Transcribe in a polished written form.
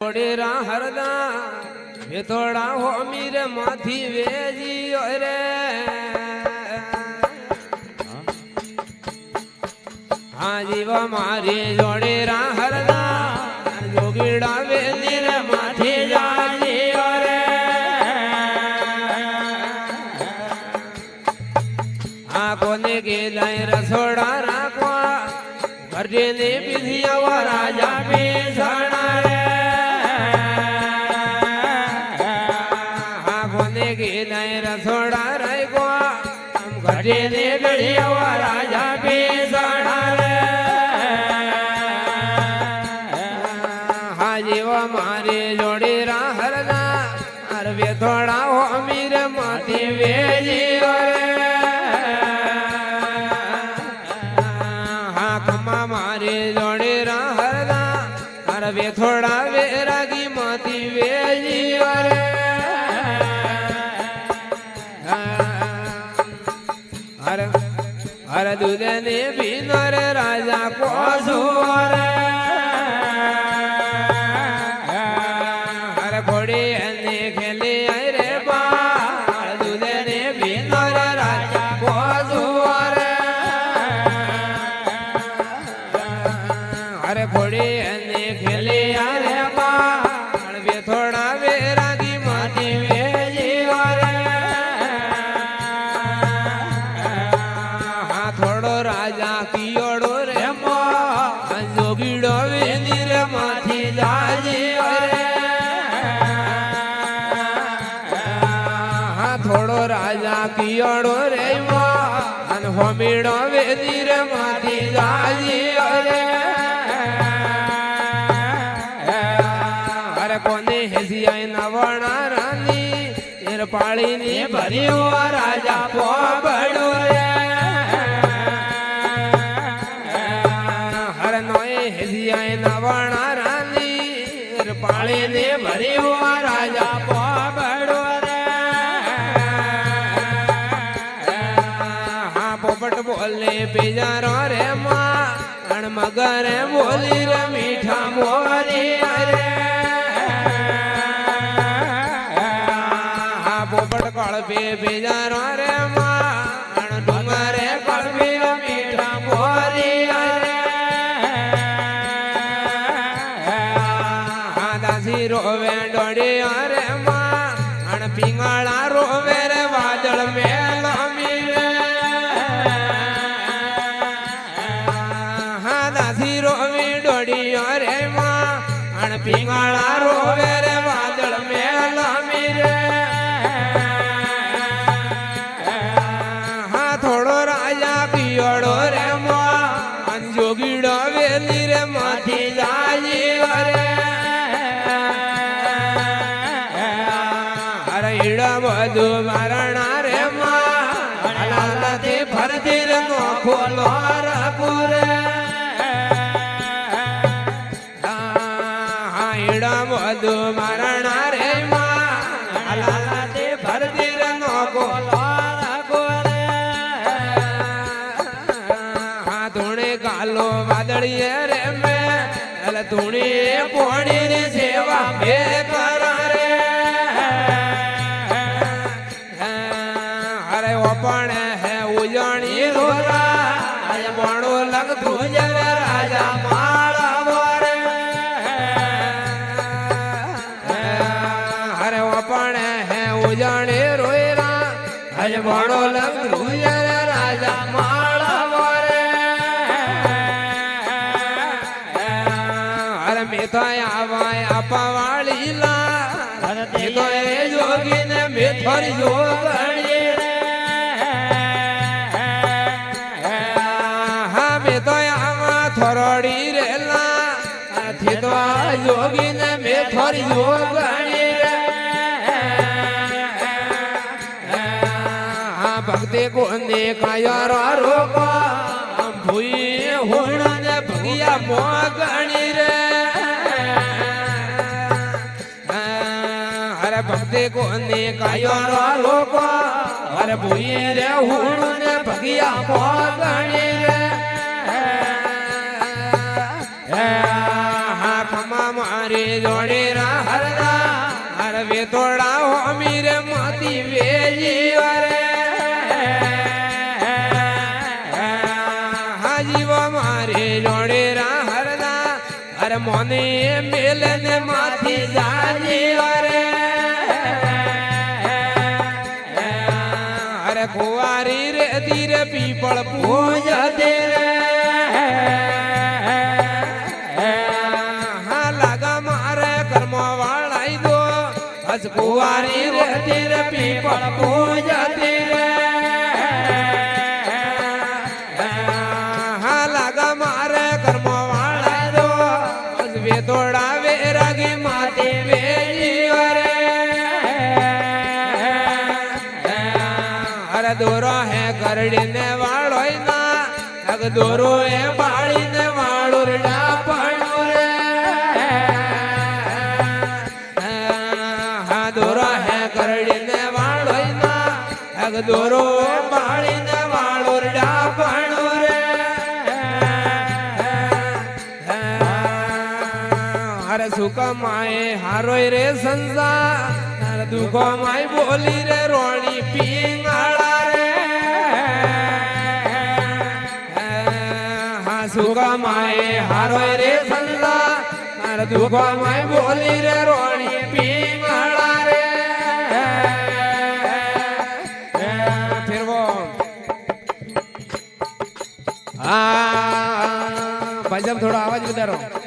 થોડેરા હરદા વેતોડા હો મીર માથી વેજી રે હા જીવા મારી જોડેરા હરદા જોગીડા વેલી રે માથી જાજી રે હા કોને કે લાય રસોડા રાખવા ઘરે ને પીધિયા રાજા બેસણા રે રસોડા રહી ગો ઘરે ને બેડિયા રાજા બેસણા રે હાજીવા મારે જોડે રા હરના અરવે થોડા હો અમીર માથી વેજી રે હા ખમા મારે જોડે રા હરના અરવે થોડા વેરાગી માથી વેજી રે हर दूध ने बीनर राजा को सोर हर घोड़े ने खेले रे बाल दूध ने बीनर राजा को सोर हर घोड़े ने खेले रे बाल वे थोड़ा वेरागी माटी वेजी राजा कियोड़ो रे जोगीड़ो वेली रे माथी जाजी रे हाँ थोड़ो राजा कियोड़ो रे अन होमीड़ो वेली रे माथी जाजी रे अरे कोने हेसियाई नवणा रानी तेर पाड़ी ने भरी हुआ राजा पोबड़ो रे नवणा रानी पाले ने भरी हुआ राजा पोबड़ो रे हाँ पोपट बोले पिजारो रे मां मगर बोली रे मीठा मोरी रे हाँ पोपट कड़पे पिजारो रे मां डूंगरे कड़पे मीठा मोरी रोवे डोड़ी रे मां पिंगला रोवे रे वादल में मीरे हाँ दासी रोवी डोड़ी रे मां पिंगला रोवे रे वादल में मीरे हाँ थोड़ो राजा कियोड़ो रे मां जोगीड़ो वेली रे माथी जाजी रे બધુ મારણા રે માલાલતે ફરતી રે નોખો લોરપુરે હા ઈડા બધુ મારણા રે માલાલતે ફરતી રે નોખો લોરપુરે હા ધૂણે ગાલો વાદળીએ રે મે અલ ધૂણે પોણી રે સેવા મે કરા રે पण है उजानी रोरा आज बड़ो लग तुझर राजा मारा बोरे अरे पण है उजानी रोरा आज बड़ो लग तुझर राजा मारा बोरे अरे मैं तो आवाय अपवाली ला अरे तो ए जोगी ने मैं थोड़ी जोगणी थोड़ी रेला थी तो योगी ने मैं थोड़ी योगणी रे हाँ भक्ति को ने कायारा रोको भूई होण ने भगिया मोगणी रे अरे भक्ति को ने कायारा रोको अरे भूई रे होण ने भगिया मोगणी रे હા ખમા મારી જોડે હરદા અરે વેતોડા હોમી રે માતી વેજી અરે હાજીવા મારે જોડે રા હરદા અરે મોને મેલ ને માથી જાજી અરે અરે કુવારી રે ધીરે પીપળ પૂજતે રે કુવારી રે તીર પીપળ પૂજતી રે હા લાગા મારે કર્મ વાળા દો વેતોડા વેરાગી માતી વેજી રે અરે દોરો હે કરડી ને વાળો ના અગ દોરો હે બાળી ને વાળો રડા પાણો રે દોરા હે કરડી ને વાળો ના અગ દોરો બાળી ને વાળો ડાપણો રે હરે સુખ માએ હારોય રે સંસાર દુખો માય બોલી રે રોણી પીંગાળા રે હા સુખ માએ હારોય રે સંસાર દુખો માય બોલી રે રોણી પીંગાળા भाई साहब थोड़ा आवाज बता रहा हूँ